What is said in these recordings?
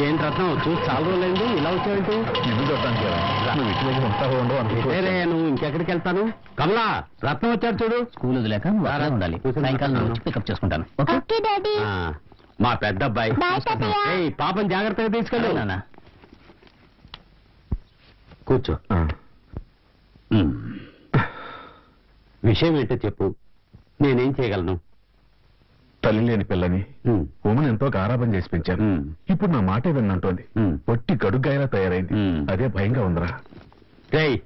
ఏంటి రత్నం చూసి చాలా రోజులైంది, ఇలా వచ్చావేంటి? ఇల్లు చూడటానికి నువ్వు ఇంటి దగ్గర ఉంటావు ఉండవు వేరే నువ్వు ఇంకెక్కడికి వెళ్తాను? కమలా, రత్నం వచ్చాడు చూడు. స్కూల్ వదిలేక ఉండాలి, సాయంకాలం పికప్ చేసుకుంటాను. మా పెద్ద అబ్బాయి. పాపం జాగ్రత్తగా తీసుకెళ్ళు నాన్న. కూర్చో. విషయం ఏంటో చెప్పు, నేనేం చేయగలను? తల్లి లేని పిల్లని ఉమను ఎంతో గారాబం చేసి పెంచాను. ఇప్పుడు నా మాటే విన్నంటోంది. పొట్టి గడుగ్గాయలా తయారైంది. అదే భయంగా ఉందిరా. రేయ్,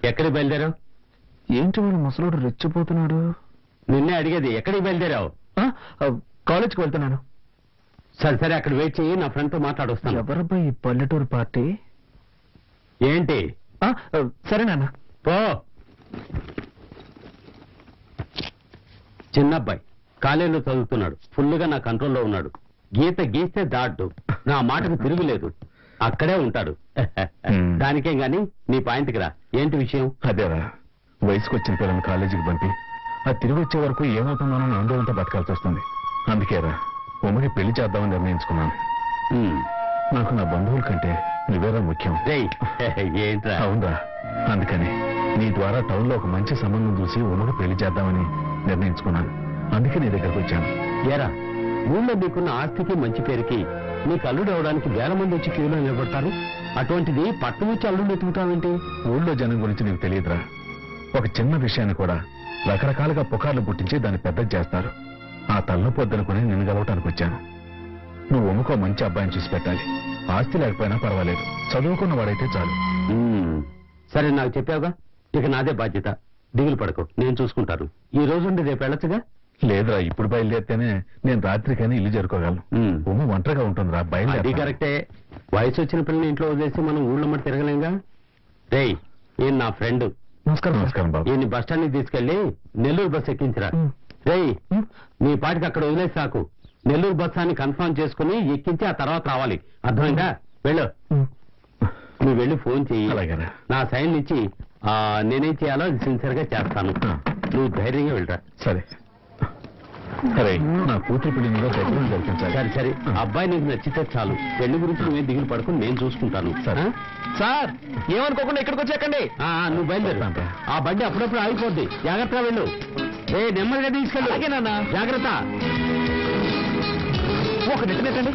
ఎక్కడికి బయలుదేరావు? ఏంటి వాడు ముసలోడు రెచ్చిపోతున్నాడు? నిన్నే అడిగేది, ఎక్కడికి బయలుదేరావు? కాలేజ్కి వెళ్తున్నాను. సరే సరే, అక్కడ వెయిట్ చెయ్యి, నా ఫ్రెండ్ తో మాట్లాడొస్తాను. ఎవరబ్బా ఈ పల్లెటూరు పార్టీ? ఏంటి? సరే నాన్న. పో. చిన్నబ్బాయి కాలేజీలో చదువుతున్నాడు, ఫుల్గా నా కంట్రోల్లో ఉన్నాడు. గీత గీస్తే దాడ్డు, నా మాటకు తిరుగులేదు, అక్కడే ఉంటాడు. దానికేం గాని నీ పాయింట్కి రా. ఏంటి విషయం? అదేరా, వయసుకు వచ్చిన పిల్లల్ని కాలేజీకి పంపి అది తిరిగి వచ్చే వరకు ఏమవుతుందోనని ఆందోళనతో బతకాల్సి వస్తుంది. అందుకేరా ఉమ్మకి పెళ్లి చేద్దామని నిర్ణయించుకున్నాను. నాకు నా బంధువుల కంటే నువ్వేరా ముఖ్యం. ఏంట్రా? అవునరా, అందుకని నీ ద్వారా టౌన్ లో ఒక మంచి సంబంధం చూసి ఉమ్మకి పెళ్లి చేద్దామని నిర్ణయించుకున్నాను. అందుకే నీ దగ్గరకు వచ్చాను. ఏరా, ఊళ్ళో నీకున్న ఆస్తికి మంచి పేరుకి నీకు అల్లుడు అవడానికి వేల మంది వచ్చి క్యూలో నిలబడతారు. అటువంటిది పట్టణం వచ్చి అల్లుడు ఎత్తుకుతావేంటి? ఊళ్ళో జనం గురించి నీకు తెలియదురా. ఒక చిన్న విషయాన్ని కూడా రకరకాలుగా పుకార్లు పుట్టించి దాన్ని పెద్దది చేస్తారు. ఆ తలనొప్పొద్దనుకుని నిన్ను గెలవటానికి వచ్చాను. నువ్వు ఉమ్మకో మంచి అబ్బాయిని చూసి పెట్టాలి. ఆస్తి లేకపోయినా పర్వాలేదు, చదువుకున్న వాడైతే చాలు. సరే, నాకు చెప్పావుగా, ఇక నాదే బాధ్యత. దిగులు పడకు, నేను చూసుకుంటాను. ఈ రోజు నుండి రేపు వెళ్ళొచ్చుగా? లేదురా, ఇప్పుడు బయలుదేరితేనే నేను రాత్రికైనా ఇల్లు చేరుకోగలను. ఉమ్మ ఒంటరిగా ఉంటుందిరా. అది కరెక్టే. వయసు వచ్చిన పిల్లని ఇంట్లో వదిలేసి మనం ఊళ్ళో మట్టి తిరగలేంగా. రేయ్, ఈయన నా ఫ్రెండ్. నమస్కారం. నమస్కారం బాబు. ఈయన్ని బస్ స్టాండ్ కి తీసుకెళ్లి నెల్లూరు బస్ ఎక్కించరా. రేయ్, నీ పాటికి అక్కడ వదిలేసి సాకు. నెల్లూరు బస్ అని కన్ఫర్మ్ చేసుకుని ఎక్కించి ఆ తర్వాత రావాలి. అర్థమైందా? వెళ్ళు. నువ్వు వెళ్ళి ఫోన్ చెయ్యి. నా సైన్ నుంచి నేనేం చేయాలో అది సిన్సియర్ గా చేస్తాను. నువ్వు ధైర్యంగా వెళ్ళరా. సరే సరే, నా కూతురు పెళ్లిలో దగ్గర జరిపించాలి. సరే సరే, అబ్బాయి నీకు నచ్చితే చాలు. పెళ్లి గురించి నువ్వే దిగులు పడుకుని నేను చూసుకుంటాను. సరే సార్, ఏమనుకోకుండా ఇక్కడికి వచ్చాకండి. నువ్వు బయలుదేరు. ఆ బండి అప్పుడప్పుడు ఆగిపోద్ది, జాగ్రత్తగా వెళ్ళు. నెమ్మదిగా తీసుకెళ్ళు. అలాగేనా? జాగ్రత్త. ఒక నెట్టండి.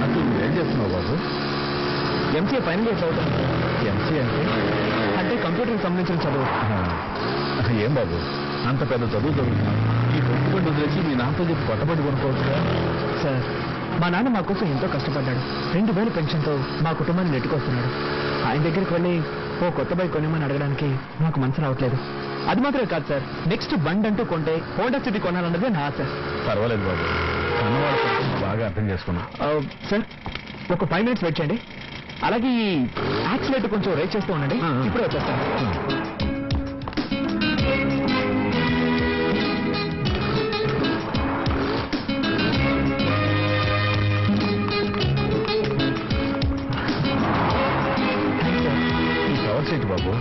అసలు నువ్వేం చేస్తున్నావు బాబు? ఎంసీఏ ఫైనల్ ఇయర్ చదువుతాను. ఎంసీఏ అంటే కంప్యూటర్కి సంబంధించిన చదువు. ఏం బాబు, అంత పెద్ద చదువు చదువుతున్నావు? ఈ కొట్టుబడి వదిలేసి మీ నాన్నతో చెప్పి కొట్టబడి కొనుక్కోవచ్చుగా. సార్, మా నాన్న మా కోసం ఎంతో కష్టపడ్డాడు. 2000 పెన్షన్తో మా కుటుంబాన్ని నెట్టుకొస్తున్నాడు. ఆయన దగ్గరికి వెళ్ళి ఓ కొత్త బైక్ కొనేమని అడగడానికి నాకు మనసు రావట్లేదు. అది మాత్రమే కాదు సార్, నెక్స్ట్ బండ్ అంటూ కొంటే హోండా సిటీ కొనాలన్నదే నా ఆశ. పర్వాలేదు బాబు, కన్నవాళ్ళ కోసం బాగా అర్థం చేసుకున్నా. సార్, ఒక 5 minutes వెయిట్ చేయండి. అలాగే ఈ యాక్సిలేటర్ కొంచెం రేట్ చేస్తూ ఉండండి, ఇప్పుడే వచ్చేస్తాను. ఏంటి బాబు?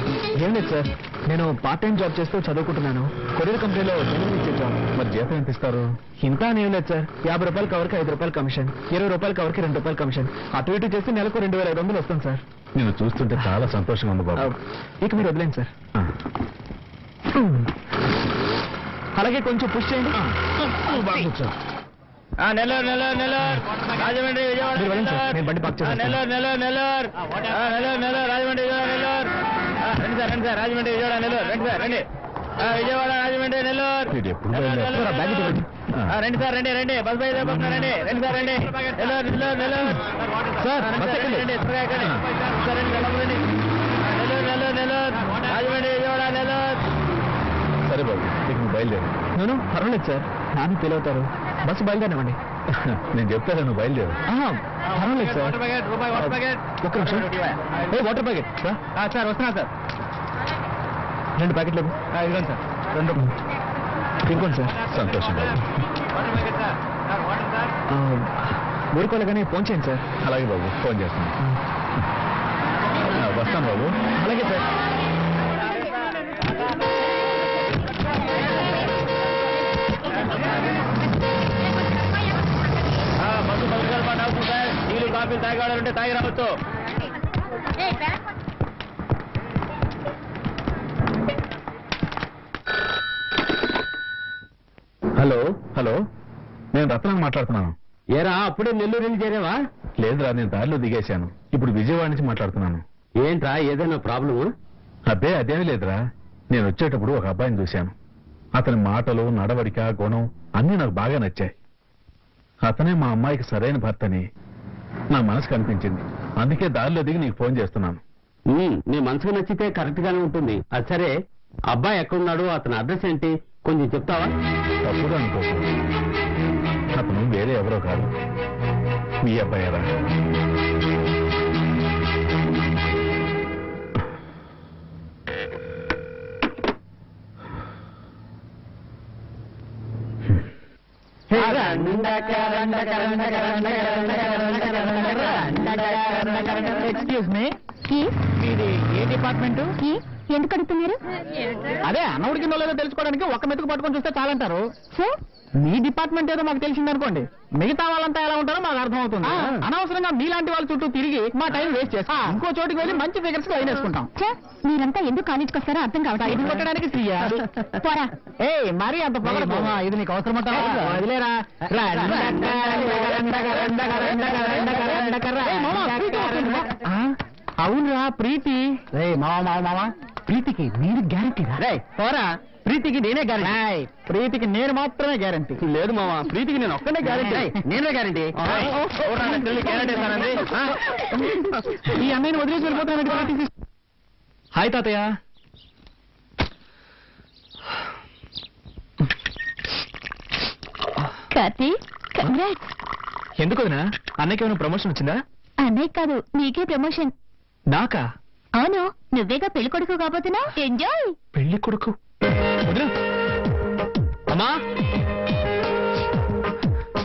ఏం లేదు సార్, నేను పార్ట్ టైం జాబ్ చేస్తూ చదువుకుంటున్నాను. కొరియర్ కంపెనీలో డెలివరీ ఇచ్చే జాబ్. మరి జీతం ఎంత ఇస్తారు? ఇంత ఏం లేదు సార్, 50 రూపాయల కవర్కి 5 రూపాయలు కమిషన్, 20 రూపాయల కవర్కి 2 రూపాయలు కమిషన్. అటు ఇటు చేసి నెలకు 2500 వస్తుంది సార్. నేను చూస్తుంటే చాలా సంతోషంగా ఉంది బాబు. ఇక మీరు వదిలేండి సార్. అలాగే కొంచెం పుష్ చేయండి. నెల్లూరు నెల్లూరు నెల్లూరు రాజమండ్రి విజయవాడ. నేను బండి పార్క్ చేస్తాను. నెల్లూరు నెల్లూరు నెల్లూరు నెల్లూరు నెల్లూరు రాజమండ్రి విజయవాడ నెల్లూరు. రండి సార్, రండి సార్, రాజమండ్రి విజయవాడ నెల్లూరు. రండి సార్, రండి. విజయవాడ రాజమండ్రి నెల్లూరు. రండి సార్, రండి రండి, బస్ బయలుదేరిపోతున్నా, రండి రండి సార్, రండి. నెల్లూరు నెల్లూరు నెల్లూరు సార్, రండి త్వరగా ఎక్కండి. సార్ రండి, రండి. నెల్లూరు నెల్లూరు నెల్లూరు రాజమండ్రి విజయవాడ నెల్లూరు. సరే బాబు, ఇక నువ్వు బయలుదేరు. నేను పర్వాలేదు సార్, నాన్న ఫీల్ అవుతారు. బస్సు బయలుదేరనివ్వండి. నేను చెప్తాను, నువ్వు బయలుదేరు. పర్వాలేదు సార్. వాటర్ ప్యాకెట్, రూపాయి వాటర్ ప్యాకెట్. ఒక్క నిమిషం. వాటర్ ప్యాకెట్ సార్ వస్తున్నా సార్. 2 ప్యాకెట్లు ఇదిగోండి సార్, 2. ఇంకోండి సార్. సంతోషం బాబు. Water packet sir. Water sir. ఊరుకోలేగానే ఫోన్ చేయండి సార్. అలాగే బాబు, ఫోన్ చేస్తాను. వస్తాను బాబు. అలాగే సార్. కాఫీలు తాగేవాళ్ళంటే తాగి రావచ్చు. హలో హలో, నేను రత్నం మాట్లాడుతున్నాను. ఏరా అప్పుడే నెల్లూరు వెళ్ళి చేరేవా? లేదురా, నేను దారిలో దిగేశాను. ఇప్పుడు విజయవాడ నుంచి మాట్లాడుతున్నాను. ఏంట్రా ఏదైనా ప్రాబ్లమా? అబ్బే అదేమీ లేదురా, నేను వచ్చేటప్పుడు ఒక అబ్బాయిని చూశాను. అతని మాటలు, నడవడిక, గుణం అన్నీ నాకు బాగా నచ్చాయి. అతనే మా అమ్మాయికి సరైన భర్తని నా మనసు కనిపించింది. అందుకే దారిలో దిగి నీకు ఫోన్ చేస్తున్నాను. నీ మనసుకు నచ్చితే కరెక్ట్ గానే ఉంటుంది. అది సరే, అబ్బాయి ఎక్కడున్నాడు, అతని అడ్రస్ ఏంటి కొంచెం చెప్తావా? తప్పుగా అనుకోకు, అతను వేరే ఎవరో కాదు, మీ అబ్బాయిరా. ఎక్స్క్యూజ్ మీ, ఇది ఏ డిపార్ట్మెంట్? ఎందుకు అడుగుతున్నారు? అదే అన్నవుడి కింద లేదో తెలుసుకోవడానికి ఒక్క మెతుకు పట్టుకొని చూస్తే చాలంటారు. సార్ మీ డిపార్ట్మెంట్ ఏదో మాకు తెలిసిందనుకోండి, మిగతా వాళ్ళంతా ఎలా ఉంటారో మాకు అర్థమవుతుంది. అనవసరంగా మీలాంటి వాళ్ళ చుట్టూ తిరిగి మా టైం వేస్ట్ చేస్తాం. ఇంకో చోటికి వెళ్ళి మంచి ఫిగర్స్ లైన్ వేసుకుంటాం. సార్ మీరంతా ఎందుకు కాలేజ్కి వస్తారో అర్థం ఇది కావట్లేదు. కొట్టడానికి ఫ్రీయా? పోరా. ఏ మరీ అంత పొగడకు. ఇది నీకు అవసరం వదిలేరా. అవునరా ప్రీతి. మావా ప్రీతికి నేను గ్యారంటీ పోరా. ప్రీతికి నేనే గ్యారంటీ. ప్రీతికి నేను మాత్రమే గ్యారంటీ. లేదు మావా, ప్రీతికి నేను ఒక్కనే గ్యారంటీ. నేనే గ్యారంటీ. ఈ అన్నయ్యని వదిలేసి వెళ్ళిపోతాను. హాయ్ తాతయ్య. కార్తీక్ కంగ్రాట్స్. ఎందుకు వదినా? అన్నయ్యకి ఏమైనా ప్రమోషన్ వచ్చిందా? అన్నయ్య కాదు, నీకే ప్రమోషన్. నాకా? అవును, నువ్వేగా పెళ్లి కొడుకు కాబోతున్నా. ఎంజాయ్. పెళ్లి కొడుకు వదినా. అమ్మా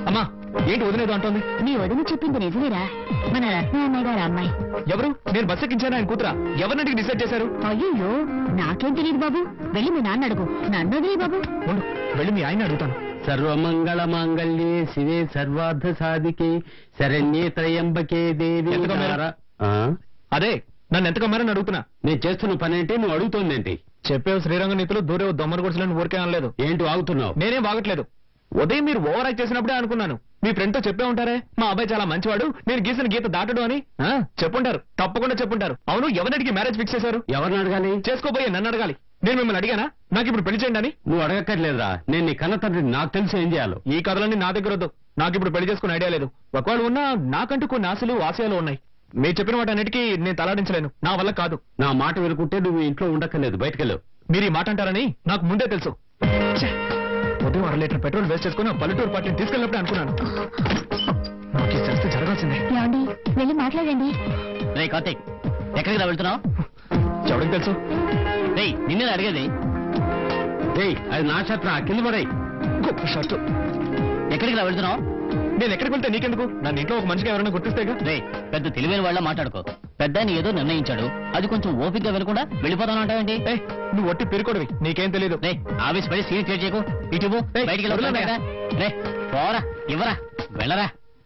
అమ్మా, ఏంటి వదిలేదు అంటోంది? నీ వదిన చెప్పింది నిజమేరా, మన రత్న అన్నయ్య గారు అమ్మాయి. ఎవరు? నేను బస్ ఎక్కించాను ఆయన కూతురా? ఎవరినంటికి డిసైడ్ చేశారు? అయ్యో నాకేం తెలియదు బాబు, వెళ్ళి మీ నాన్న అడుగు. నన్ను వదిలే బాబు. ఉండు, వెళ్ళి మీ ఆయన అడుగుతాను. సర్వమంగళ మాంగళ్యే శివే సర్వార్థ సాధికే శరణ్యే త్రయంబకే దేవి. ఎంత కమ్మారు? ఆ? అదే నన్ను ఎంత కమ్మారని అడుగుతున్నా. నేను చేస్తున్న పని ఏంటి, నువ్వు అడుగుతోందేంటి? చెప్పేవు శ్రీరంగ నీతులు, దూరేవు దొమ్మర గుడిసెలను ఊరికే అనలేదు. ఏంటి వాగుతున్నావు? నేనేం బాగట్లేదు. ఉదయం మీరు ఓవర్ యాక్ట్ చేసినప్పుడే అనుకున్నాను. మీ ఫ్రెండ్ తో చెప్పే ఉంటారే, మా అబ్బాయి చాలా మంచివాడు, నేను గీసిన గీత దాటడు అని. చెప్పుంటారు, తప్పకుండా చెప్పుంటారు. అవును, ఎవరికి మ్యారేజ్ ఫిక్స్ చేశారు? ఎవరిని అడగాలి? చేసుకోబోయే నన్ను అడగాలి. నేను మిమ్మల్ని అడిగానా నాకు ఇప్పుడు పెళ్లి చేయండి అని? నువ్వు అడగక్కర్లేదురా, నేను నీ కన్న తండ్రి, నాకు తెలిసి ఏం చేయాలో. ఈ కథలన్నీ నా దగ్గర వద్దు. నాకు ఇప్పుడు పెళ్లి చేసుకునే ఐడియా లేదు. ఒకవేళ ఉన్నా నాకంటూ కొన్ని ఆశలు ఆశయాలు ఉన్నాయి. మీరు చెప్పిన వాటి అన్నిటికీ నేను తలాడించలేను, నా వల్ల కాదు. నా మాట వినుకుంటే నువ్వు ఇంట్లో ఉండక్కర్లేదు, బయటకెళ్ళు. మీరు ఈ మాట అంటారని నాకు ముందే తెలుసు. ఉదయం 1 లీటర్ పెట్రోల్ వేస్ట్ చేసుకుని పల్లెటూరు పార్టీని తీసుకెళ్ళినప్పుడే అనుకున్నాను. నాకు ఈ శాస్త్రం జరగాల్సిందే. ఏమండి, వెళ్ళి మాట్లాడండి. రే కార్తీక్, ఎక్కడికి వెళ్తున్నావు? ఎవరికి తెలుసు? రే నిన్నే అడిగేది. అది నా షర్ట్, కింద పడే. గొప్ప షర్టు. ఎక్కడికి వెళ్తున్నావు? నేను ఎక్కడికి వెళ్తే నీకెందుకు? నన్ను ఇంట్లో ఒక మనిషిగా ఎవరైనా గుర్తిస్తేగా. రే పెద్ద తెలివైన వాళ్ళ మాట్లాడుకో. పెద్ద ఆయన ఏదో నిర్ణయించాడు, అది కొంచెం ఓపికగా వినకుండా వెళ్ళిపోతాను అంటావేంటి? నువ్వు ఒట్టి పెరుకోడివి, నీకేం తెలియదు. రే ఆవేశపడి సీన్ క్రియేట్ చేయకు. ఇటు బయటికి వెళ్ళి రే పోరా, ఇవ్వరా, వెళ్ళరా.